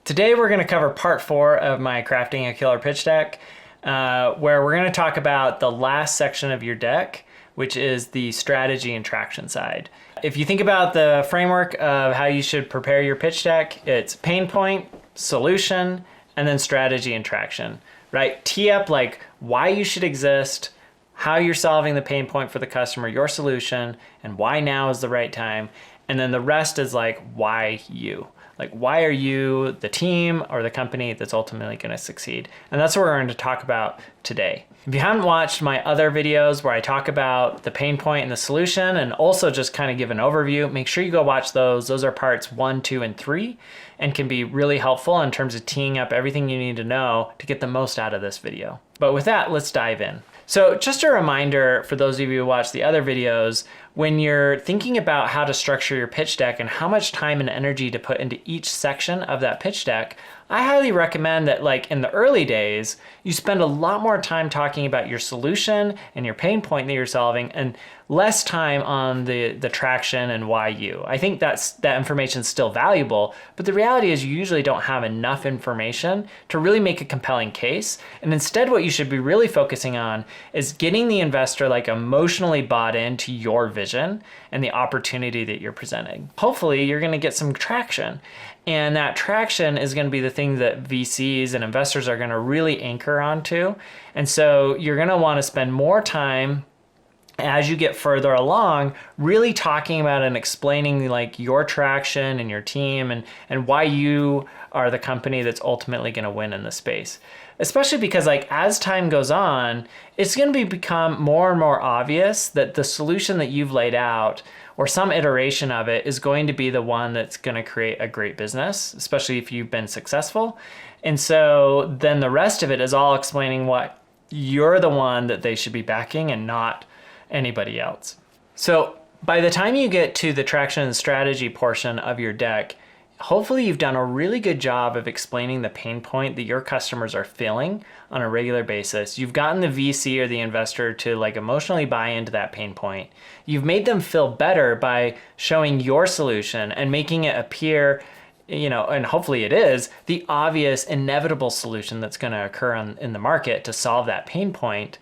Today we're going to cover part 4 of my Crafting a Killer Pitch Deck, where we're going to talk about the last section of your deck, which is the strategy and traction side. If you think about the framework of how you should prepare your pitch deck, it's pain point, solution, and then strategy and traction, right? Tee up like why you should exist, how you're solving the pain point for the customer, your solution, and why now is the right time. And then the rest is like, why you? Like, why are you the team or the company that's ultimately going to succeed? And that's what we're going to talk about today. If you haven't watched my other videos where I talk about the pain point and the solution and also just kind of give an overview, make sure you go watch those. Those are parts 1, 2, and 3 and can be really helpful in terms of teeing up everything you need to know to get the most out of this video. But with that, let's dive in. So just a reminder for those of you who watch the other videos, when you're thinking about how to structure your pitch deck and how much time and energy to put into each section of that pitch deck, I highly recommend that like in the early days, you spend a lot more time talking about your solution and your pain point that you're solving and less time on the traction and why you. I think that information is still valuable, but the reality is you usually don't have enough information to really make a compelling case. And instead what you should be really focusing on is getting the investor like emotionally bought into your vision and the opportunity that you're presenting. Hopefully you're going to get some traction. And that traction is going to be the thing that VCs and investors are going to really anchor onto. And so you're going to want to spend more time as you get further along, really talking about and explaining like your traction and your team and why you are the company that's ultimately going to win in the space. Especially because like as time goes on, it's going to become more and more obvious that the solution that you've laid out or some iteration of it is going to be the one that's going to create a great business, especially if you've been successful. And so then the rest of it is all explaining what you're the one that they should be backing and not anybody else. So by the time you get to the traction and strategy portion of your deck, hopefully you've done a really good job of explaining the pain point that your customers are feeling on a regular basis. You've gotten the VC or the investor to like emotionally buy into that pain point. You've made them feel better by showing your solution and making it appear, you know, and hopefully it is, the obvious inevitable solution that's going to occur in the market to solve that pain point.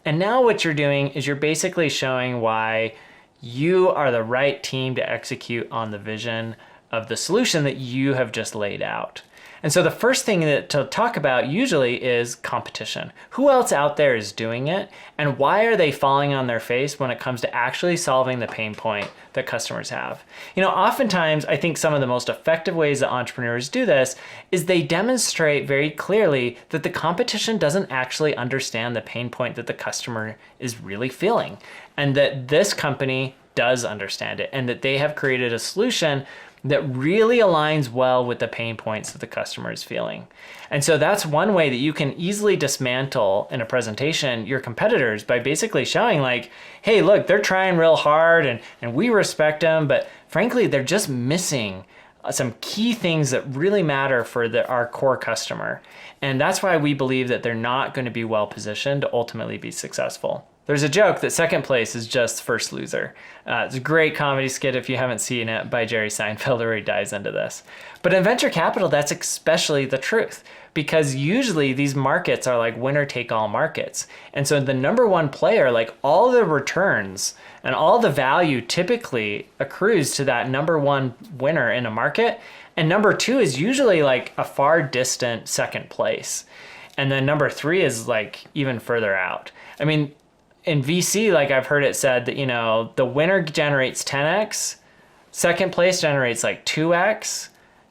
And now what you're doing is you're basically showing why you are the right team to execute on the vision of the solution that you have just laid out. And so the first thing to talk about usually is competition. Who else out there is doing it? And why are they falling on their face when it comes to actually solving the pain point that customers have? You know, oftentimes I think some of the most effective ways that entrepreneurs do this is they demonstrate very clearly that the competition doesn't actually understand the pain point that the customer is really feeling, and that this company does understand it, and that they have created a solution that really aligns well with the pain points that the customer is feeling. And so that's one way that you can easily dismantle in a presentation your competitors by basically showing like, hey, look, they're trying real hard and we respect them, but frankly, they're just missing some key things that really matter for our core customer. And that's why we believe that they're not going to be well positioned to ultimately be successful. There's a joke that second place is just first loser. It's a great comedy skit if you haven't seen it by Jerry Seinfeld where he dives into this. But in venture capital, that's especially the truth because usually these markets are like winner take all markets. And so the number one player, like all the returns and all the value typically accrues to that number one winner in a market. And number two is usually like a far distant second place. And then number 3 is like even further out. I mean, in VC, like I've heard it said that, you know, the winner generates 10x, second place generates like 2x,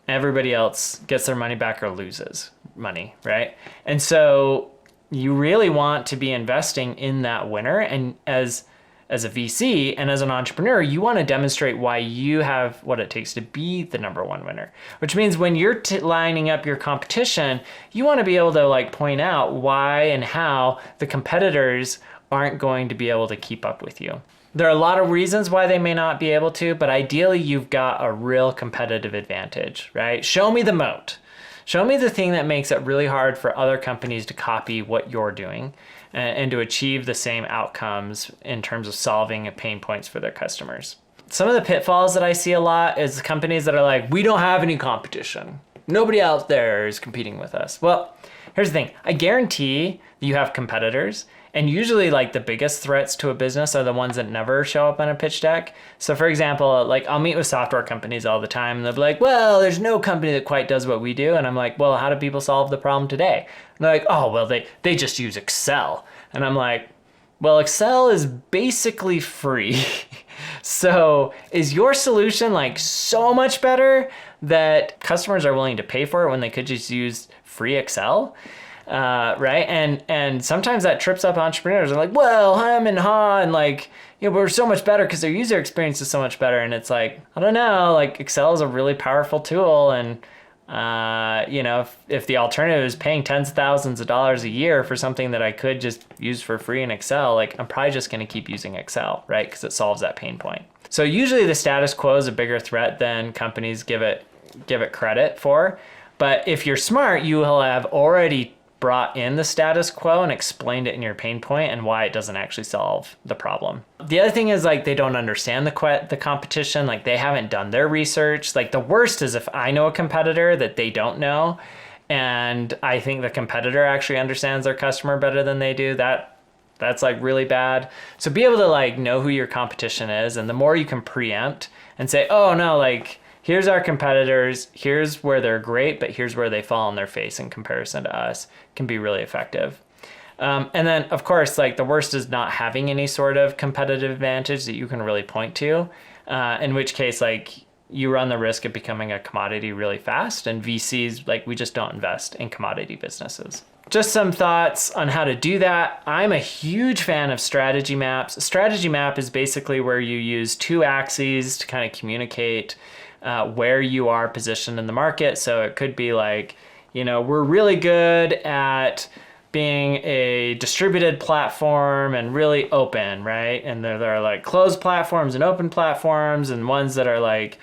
everybody else gets their money back or loses money, right? And so you really want to be investing in that winner. And as a VC and as an entrepreneur, you want to demonstrate why you have what it takes to be the number one winner, which means when you're lining up your competition, you want to be able to like point out why and how the competitors aren't going to be able to keep up with you. There are a lot of reasons why they may not be able to, but ideally you've got a real competitive advantage, right? Show me the moat. Show me the thing that makes it really hard for other companies to copy what you're doing and to achieve the same outcomes in terms of solving pain points for their customers. Some of the pitfalls that I see a lot is companies that are like, we don't have any competition. nobody out there is competing with us. Well, here's the thing. I guarantee you have competitors, and usually like the biggest threats to a business are the ones that never show up on a pitch deck. So for example, like I'll meet with software companies all the time and they'll be like, well, there's no company that quite does what we do. And I'm like, well, how do people solve the problem today? And they're like, oh, well, they just use Excel. And I'm like, well, Excel is basically free. So is your solution like so much better that customers are willing to pay for it when they could just use free Excel? Right? And sometimes that trips up entrepreneurs. They're like, well, hum and ha, and like, we're so much better because their user experience is so much better. And it's like, I don't know, like Excel is a really powerful tool. And, if the alternative is paying tens of thousands of dollars a year for something that I could just use for free in Excel, like I'm probably just going to keep using Excel, right? Because it solves that pain point. So usually the status quo is a bigger threat than companies give it credit for. But if you're smart, you will have already brought in the status quo and explained it in your pain point and why it doesn't actually solve the problem. The other thing is like they don't understand the competition, like they haven't done their research. Like the worst is if I know a competitor that they don't know and I think the competitor actually understands their customer better than they do, that's like really bad. So be able to like know who your competition is, and the more you can preempt and say, oh no, like here's our competitors, here's where they're great, but here's where they fall on their face in comparison to us, can be really effective. And then, of course, like the worst is not having any sort of competitive advantage that you can really point to, in which case, like you run the risk of becoming a commodity really fast, and VCs, like we just don't invest in commodity businesses. Just some thoughts on how to do that. I'm a huge fan of strategy maps. A strategy map is basically where you use two axes to kind of communicate where you are positioned in the market. So it could be like, we're really good at being a distributed platform and really open, right? And there are like closed platforms and open platforms, and ones that are like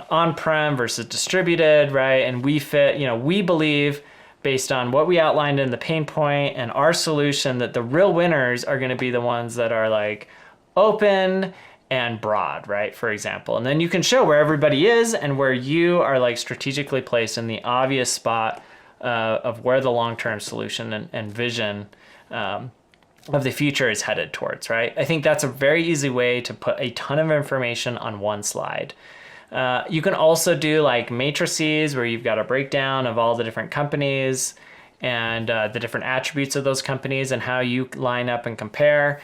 on-prem versus distributed, right? And we fit, we believe based on what we outlined in the pain point and our solution that the real winners are going to be the ones that are like open and broad, right? For example. And then you can show where everybody is and where you are like strategically placed in the obvious spot of where the long-term solution and vision of the future is headed towards, right? I think that's a very easy way to put a ton of information on one slide. You can also do like matrices where you've got a breakdown of all the different companies and the different attributes of those companies and how you line up and compare.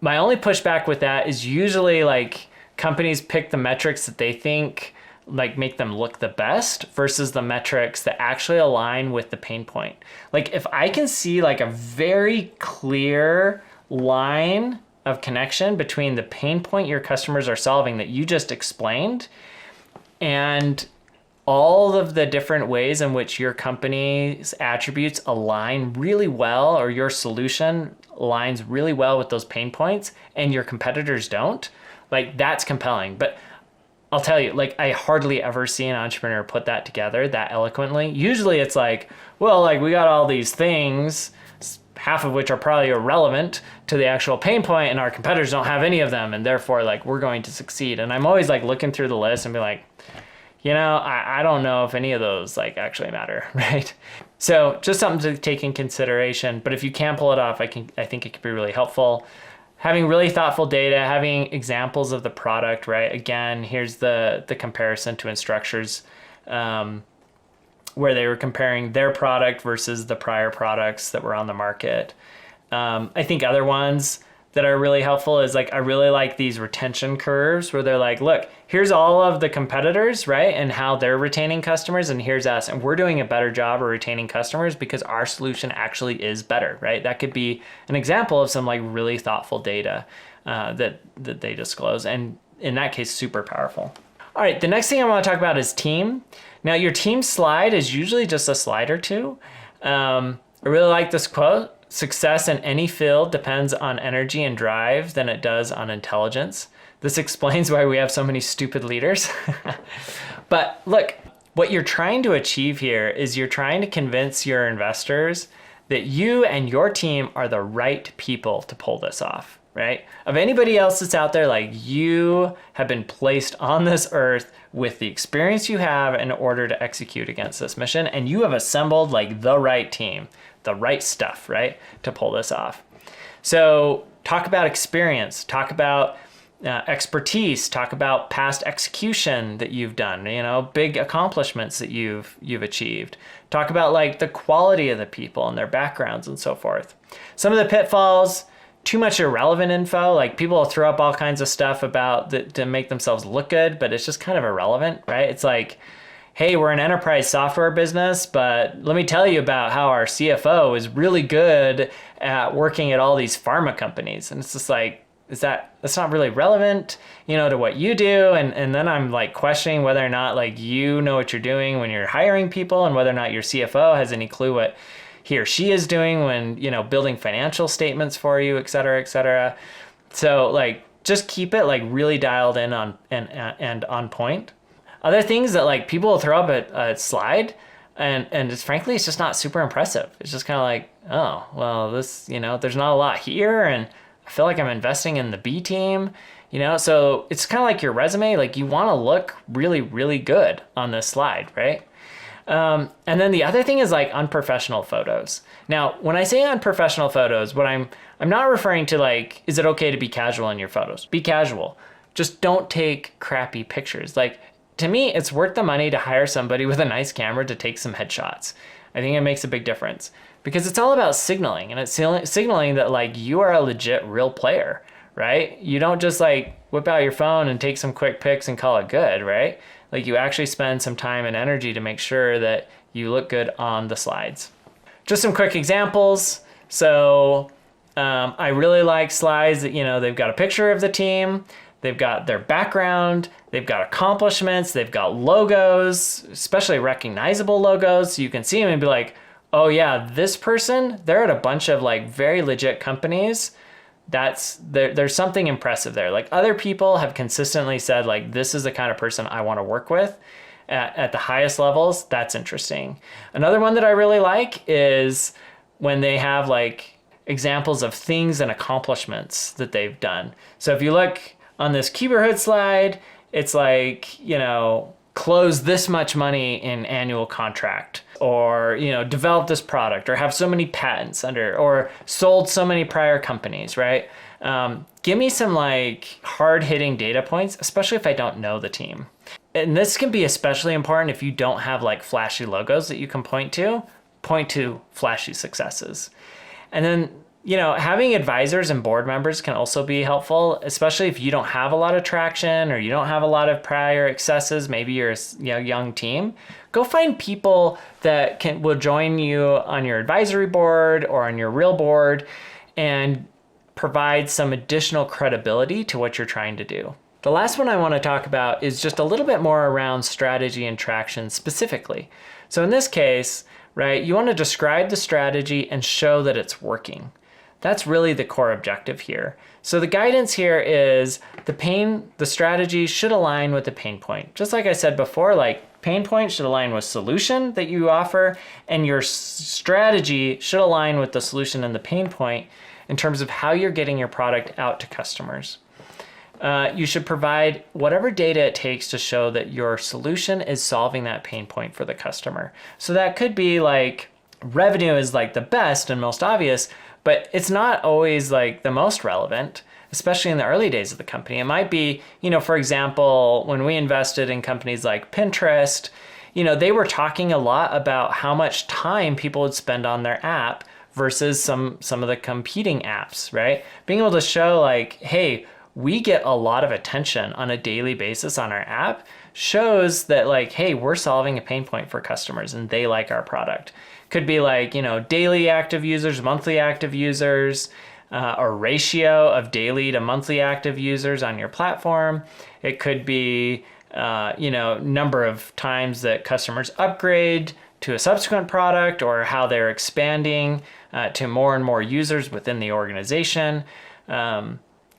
My only pushback with that is usually like companies pick the metrics that they think like make them look the best versus the metrics that actually align with the pain point. Like if I can see like a very clear line of connection between the pain point your customers are solving that you just explained and all of the different ways in which your company's attributes align really well, or your solution aligns really well with those pain points and your competitors don't, like that's compelling. But I'll tell you, like I hardly ever see an entrepreneur put that together that eloquently. Usually it's like, well, like we got all these things, half of which are probably irrelevant to the actual pain point, and our competitors don't have any of them, and therefore like we're going to succeed. And I'm always like looking through the list and be like, I don't know if any of those like actually matter, right? So just something to take in consideration. But if you can pull it off, I think it could be really helpful. Having really thoughtful data, having examples of the product, right? Again, here's the comparison to Instructure's, where they were comparing their product versus the prior products that were on the market. I think other ones that are really helpful is like, I really like these retention curves where they're like, look, here's all of the competitors, right? And how they're retaining customers, and here's us. And we're doing a better job of retaining customers because our solution actually is better, right? That could be an example of some like really thoughtful data that they disclose. And in that case, super powerful. All right, the next thing I want to talk about is team. Now your team slide is usually just a slide or two. I really like this quote. Success in any field depends on energy and drive than it does on intelligence. This explains why we have so many stupid leaders. But look, what you're trying to achieve here is you're trying to convince your investors that you and your team are the right people to pull this off. right? Of anybody else that's out there, like you have been placed on this earth with the experience you have in order to execute against this mission. And you have assembled like the right team, the right stuff, right? To pull this off. So talk about experience, talk about expertise, talk about past execution that you've done, big accomplishments that you've achieved. Talk about like the quality of the people and their backgrounds and so forth. Some of the pitfalls, too much irrelevant info. Like people will throw up all kinds of stuff about to make themselves look good, but it's just kind of irrelevant, right? It's like, hey, we're an enterprise software business, but let me tell you about how our CFO is really good at working at all these pharma companies. And it's just like, that's not really relevant, to what you do. And then I'm like questioning whether or not like you know what you're doing when you're hiring people and whether or not your CFO has any clue what he or she is doing when, building financial statements for you, et cetera, et cetera. So like, just keep it like really dialed in on and on point. Other things that like people will throw up a slide and it's frankly, it's just not super impressive. It's just kind of like, oh, well, this, there's not a lot here. And I feel like I'm investing in the B team, so it's kind of like your resume. Like you want to look really, really good on this slide, right? And then the other thing is like unprofessional photos. Now, when I say unprofessional photos, what I'm not referring to like, is it okay to be casual in your photos? Be casual. Just don't take crappy pictures. Like to me, it's worth the money to hire somebody with a nice camera to take some headshots. I think it makes a big difference because it's all about signaling, and it's signaling that like you are a legit real player, right? You don't just like whip out your phone and take some quick pics and call it good, right? Like you actually spend some time and energy to make sure that you look good on the slides. Just some quick examples. So I really like slides that, they've got a picture of the team, they've got their background, they've got accomplishments, they've got logos, especially recognizable logos. So you can see them and be like, oh yeah, this person, they're at a bunch of like very legit companies. There's something impressive there. Like other people have consistently said like, this is the kind of person I want to work with at the highest levels. That's interesting. Another one that I really like is when they have like examples of things and accomplishments that they've done. So if you look on this Keeperhood slide, it's like, close this much money in annual contract, or, develop this product, or have so many patents under, or sold so many prior companies, right? Give me some like hard hitting data points, especially if I don't know the team. And this can be especially important if you don't have like flashy logos that you can point to flashy successes. And then, having advisors and board members can also be helpful, especially if you don't have a lot of traction or you don't have a lot of prior successes. Maybe you're a young team. Go find people that will join you on your advisory board or on your real board and provide some additional credibility to what you're trying to do. The last one I want to talk about is just a little bit more around strategy and traction specifically. So in this case, right, you want to describe the strategy and show that it's working. That's really the core objective here. So the guidance here is the strategy should align with the pain point. Just like I said before, like pain point should align with solution that you offer, and your strategy should align with the solution and the pain point in terms of how you're getting your product out to customers. You should provide whatever data it takes to show that your solution is solving that pain point for the customer. So that could be like revenue is like the best and most obvious, but it's not always like the most relevant, especially in the early days of the company. It might be, for example, when we invested in companies like Pinterest, they were talking a lot about how much time people would spend on their app versus some of the competing apps, right? Being able to show like, hey, we get a lot of attention on a daily basis on our app shows that like, hey, we're solving a pain point for customers and they like our product. Could be like, daily active users, monthly active users, or ratio of daily to monthly active users on your platform. It could be, number of times that customers upgrade to a subsequent product, or how they're expanding to more and more users within the organization.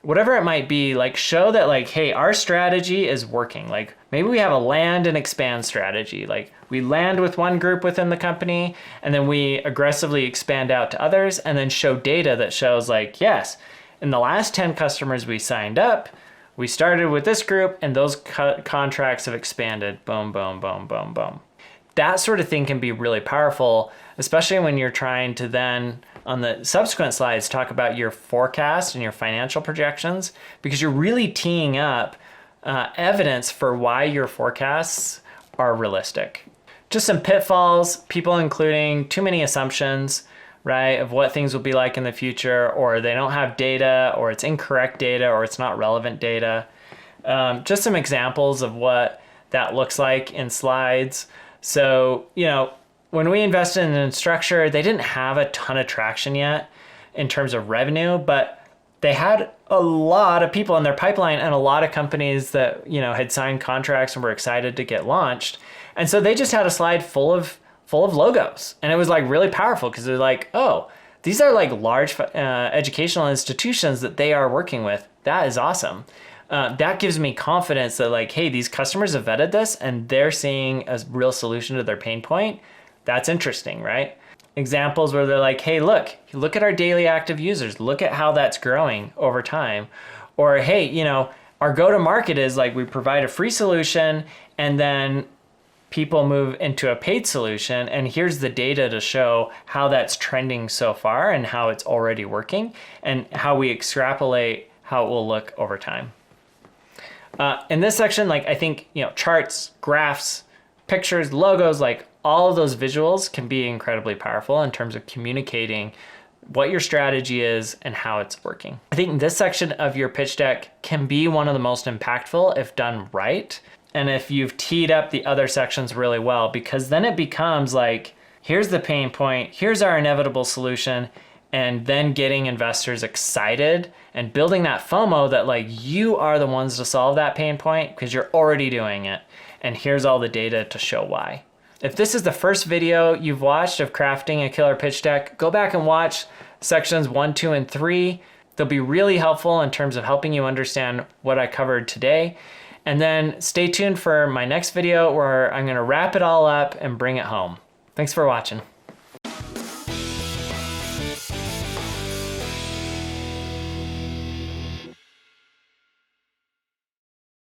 Whatever it might be, like show that like, hey, our strategy is working. Like maybe we have a land and expand strategy. Like we land with one group within the company and then we aggressively expand out to others, and then show data that shows like, yes, in the last 10 customers we signed up, we started with this group and those contracts have expanded. Boom, boom, boom, boom, boom. That sort of thing can be really powerful, especially when you're trying to then, on the subsequent slides, talk about your forecast and your financial projections, because you're really teeing up evidence for why your forecasts are realistic. Just some pitfalls, people including too many assumptions, right, of what things will be like in the future, or they don't have data, or it's incorrect data, or it's not relevant data. Just some examples of what that looks like in slides. So, when we invested in Instructure, they didn't have a ton of traction yet in terms of revenue, but they had a lot of people in their pipeline and a lot of companies that, had signed contracts and were excited to get launched. And so they just had a slide full of logos. And it was like really powerful because they're like, oh, these are like large educational institutions that they are working with. That is awesome. That gives me confidence that like, hey, these customers have vetted this and they're seeing a real solution to their pain point. That's interesting, right? Examples where they're like, hey, look at our daily active users. Look at how that's growing over time. Or, hey, our go-to-market is like we provide a free solution and then people move into a paid solution. And here's the data to show how that's trending so far and how it's already working and how we extrapolate how it will look over time. In this section, I think, charts, graphs, pictures, logos, all of those visuals can be incredibly powerful in terms of communicating what your strategy is and how it's working. I think this section of your pitch deck can be one of the most impactful if done right. And if you've teed up the other sections really well, because then it becomes like, here's the pain point, here's our inevitable solution, and then getting investors excited and building that FOMO that you are the ones to solve that pain point because you're already doing it. And here's all the data to show why. If this is the first video you've watched of crafting a killer pitch deck, go back and watch sections 1, 2, and 3. They'll be really helpful in terms of helping you understand what I covered today. And then stay tuned for my next video where I'm going to wrap it all up and bring it home. Thanks for watching.